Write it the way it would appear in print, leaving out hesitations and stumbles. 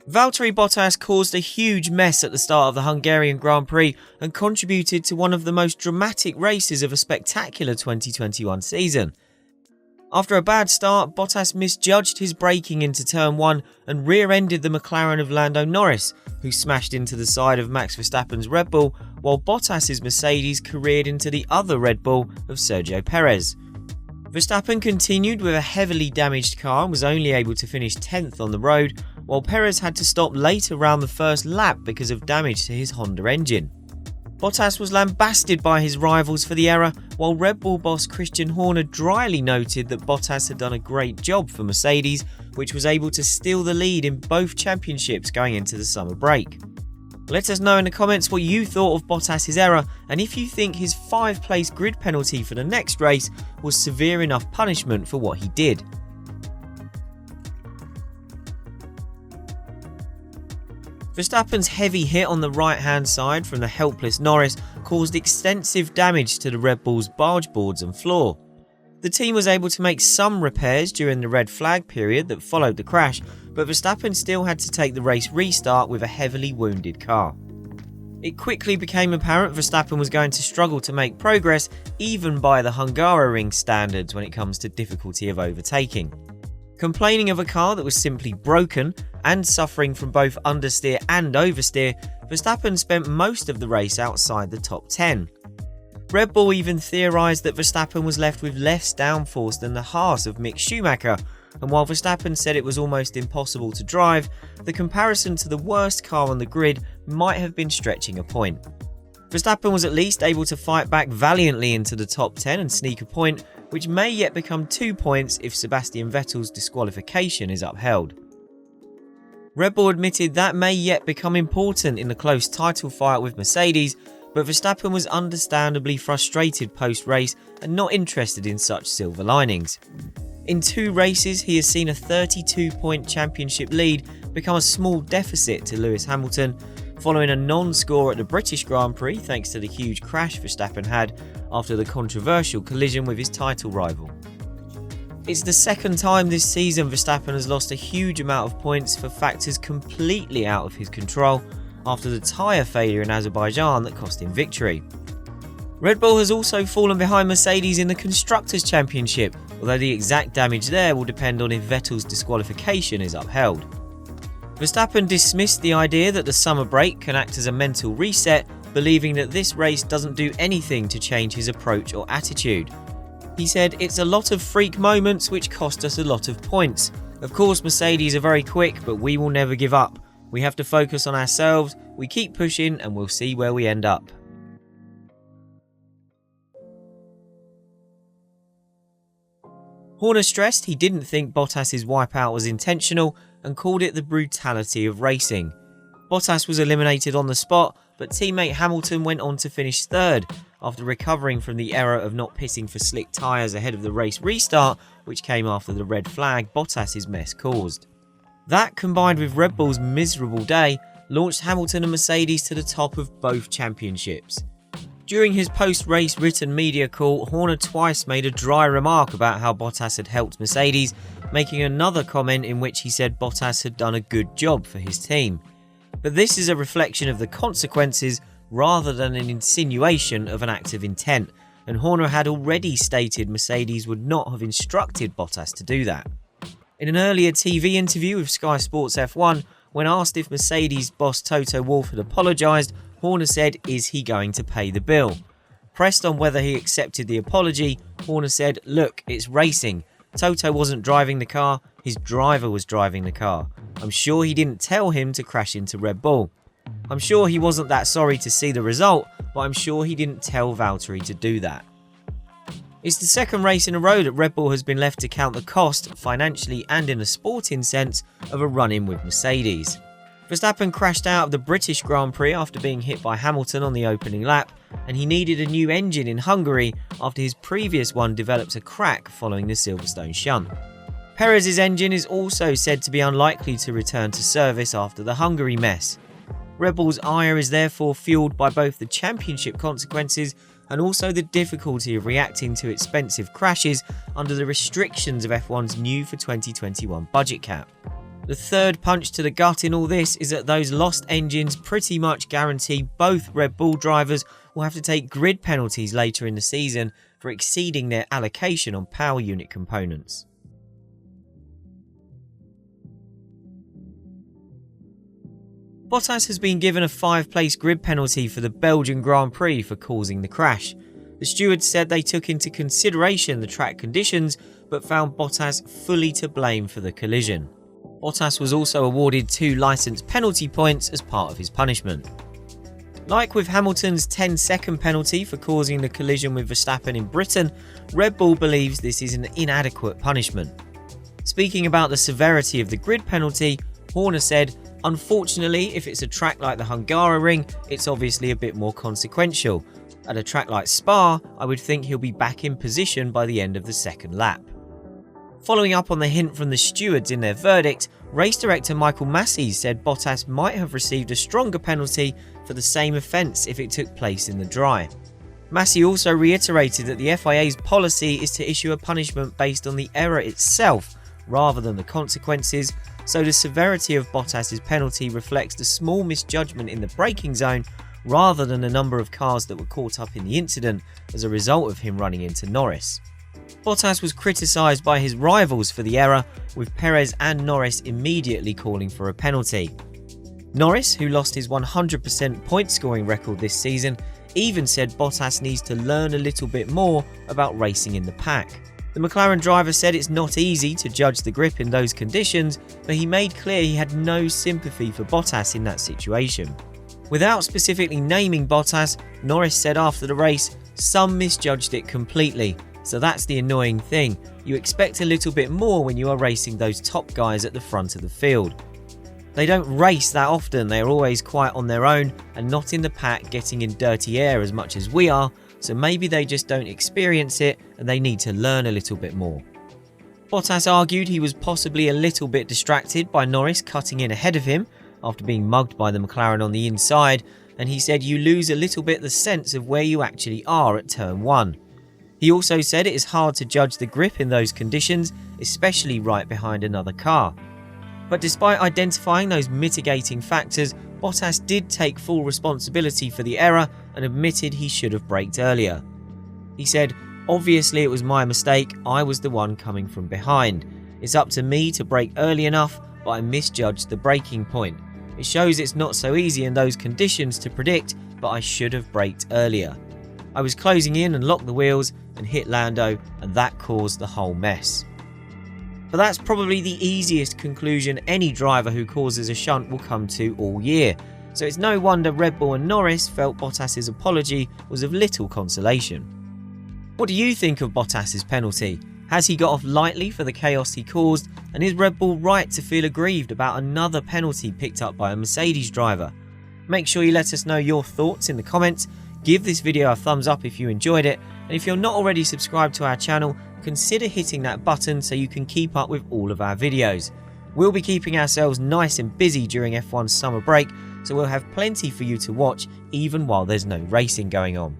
Valtteri Bottas caused a huge mess at the start of the Hungarian Grand Prix and contributed to one of the most dramatic races of a spectacular 2021 season. After a bad start, Bottas misjudged his braking into turn 1 and rear-ended the McLaren of Lando Norris, who smashed into the side of Max Verstappen's Red Bull, while Bottas's Mercedes careered into the other Red Bull of Sergio Perez. Verstappen continued with a heavily damaged car and was only able to finish 10th on the road, while Perez had to stop late around the first lap because of damage to his Honda engine. Bottas was lambasted by his rivals for the error, while Red Bull boss Christian Horner dryly noted that Bottas had done a great job for Mercedes, which was able to steal the lead in both championships going into the summer break. Let us know in the comments what you thought of Bottas' error and if you think his 5th-place grid penalty for the next race was severe enough punishment for what he did. Verstappen's heavy hit on the right-hand side from the helpless Norris caused extensive damage to the Red Bull's barge boards and floor. The team was able to make some repairs during the red flag period that followed the crash, but Verstappen still had to take the race restart with a heavily wounded car. It quickly became apparent Verstappen was going to struggle to make progress even by the Hungaroring standards when it comes to difficulty of overtaking. Complaining of a car that was simply broken and suffering from both understeer and oversteer, Verstappen spent most of the race outside the top 10. Red Bull even theorised that Verstappen was left with less downforce than the Haas of Mick Schumacher, and while Verstappen said it was almost impossible to drive, the comparison to the worst car on the grid might have been stretching a point. Verstappen was at least able to fight back valiantly into the top 10 and sneak a point, which may yet become 2 points if Sebastian Vettel's disqualification is upheld. Red Bull admitted that may yet become important in the close title fight with Mercedes, but Verstappen was understandably frustrated post-race and not interested in such silver linings. In 2 races, he has seen a 32-point championship lead become a small deficit to Lewis Hamilton, following a non-score at the British Grand Prix thanks to the huge crash Verstappen had after the controversial collision with his title rival. It's the second time this season Verstappen has lost a huge amount of points for factors completely out of his control after the tyre failure in Azerbaijan that cost him victory. Red Bull has also fallen behind Mercedes in the Constructors' Championship, although the exact damage there will depend on if Vettel's disqualification is upheld. Verstappen dismissed the idea that the summer break can act as a mental reset, believing that this race doesn't do anything to change his approach or attitude. He said, "It's a lot of freak moments which cost us a lot of points. Of course Mercedes are very quick, but we will never give up. We have to focus on ourselves, we keep pushing and we'll see where we end up." Horner stressed he didn't think Bottas's wipeout was intentional and called it the brutality of racing. Bottas was eliminated on the spot, but teammate Hamilton went on to finish 3rd after recovering from the error of not pitting for slick tyres ahead of the race restart, which came after the red flag Bottas's mess caused. That, combined with Red Bull's miserable day, launched Hamilton and Mercedes to the top of both championships. During his post-race written media call, Horner twice made a dry remark about how Bottas had helped Mercedes, making another comment in which he said Bottas had done a good job for his team. But this is a reflection of the consequences rather than an insinuation of an act of intent, and Horner had already stated Mercedes would not have instructed Bottas to do that. In an earlier TV interview with Sky Sports F1, when asked if Mercedes boss Toto Wolff had apologised, Horner said, "Is he going to pay the bill?" Pressed on whether he accepted the apology, Horner said, "Look, it's racing. Toto wasn't driving the car, his driver was driving the car. I'm sure he didn't tell him to crash into Red Bull. I'm sure he wasn't that sorry to see the result, but I'm sure he didn't tell Valtteri to do that." It's the second race in a row that Red Bull has been left to count the cost, financially and in a sporting sense, of a run-in with Mercedes. Verstappen crashed out of the British Grand Prix after being hit by Hamilton on the opening lap, and he needed a new engine in Hungary after his previous one developed a crack following the Silverstone shunt. Perez's engine is also said to be unlikely to return to service after the Hungary mess. Red Bull's ire is therefore fueled by both the championship consequences and also the difficulty of reacting to expensive crashes under the restrictions of F1's new for 2021 budget cap. The third punch to the gut in all this is that those lost engines pretty much guarantee both Red Bull drivers will have to take grid penalties later in the season for exceeding their allocation on power unit components. Bottas has been given a 5-place grid penalty for the Belgian Grand Prix for causing the crash. The stewards said they took into consideration the track conditions but found Bottas fully to blame for the collision. Bottas was also awarded 2 licence penalty points as part of his punishment. Like with Hamilton's 10-second penalty for causing the collision with Verstappen in Britain, Red Bull believes this is an inadequate punishment. Speaking about the severity of the grid penalty, Horner said, "Unfortunately, if it's a track like the Hungarian, it's obviously a bit more consequential. At a track like Spa, I would think he'll be back in position by the end of the second lap." Following up on the hint from the stewards in their verdict, race director Michael Massey said Bottas might have received a stronger penalty for the same offence if it took place in the dry. Massey also reiterated that the FIA's policy is to issue a punishment based on the error itself rather than the consequences, so the severity of Bottas's penalty reflects the small misjudgment in the braking zone rather than the number of cars that were caught up in the incident as a result of him running into Norris. Bottas was criticised by his rivals for the error, with Perez and Norris immediately calling for a penalty. Norris, who lost his 100% point scoring record this season, even said Bottas needs to learn a little bit more about racing in the pack. The McLaren driver said it's not easy to judge the grip in those conditions, but he made clear he had no sympathy for Bottas in that situation. Without specifically naming Bottas, Norris said after the race, "Some misjudged it completely. So that's the annoying thing. You expect a little bit more when you are racing those top guys at the front of the field. They don't race that often, they are always quite on their own and not in the pack getting in dirty air as much as we are, so maybe they just don't experience it and they need to learn a little bit more." Bottas argued he was possibly a little bit distracted by Norris cutting in ahead of him after being mugged by the McLaren on the inside, and he said you lose a little bit the sense of where you actually are at turn 1. He also said it is hard to judge the grip in those conditions, especially right behind another car. But despite identifying those mitigating factors, Bottas did take full responsibility for the error and admitted he should have braked earlier. He said, "Obviously it was my mistake, I was the one coming from behind. It's up to me to brake early enough, but I misjudged the braking point. It shows it's not so easy in those conditions to predict, but I should have braked earlier. I was closing in and locked the wheels and hit Lando, and that caused the whole mess." But that's probably the easiest conclusion any driver who causes a shunt will come to all year, so it's no wonder Red Bull and Norris felt Bottas's apology was of little consolation. What do you think of Bottas's penalty? Has he got off lightly for the chaos he caused, and is Red Bull right to feel aggrieved about another penalty picked up by a Mercedes driver? Make sure you let us know your thoughts in the comments. Give this video a thumbs up if you enjoyed it, and if you're not already subscribed to our channel, consider hitting that button so you can keep up with all of our videos. We'll be keeping ourselves nice and busy during F1's summer break, so we'll have plenty for you to watch even while there's no racing going on.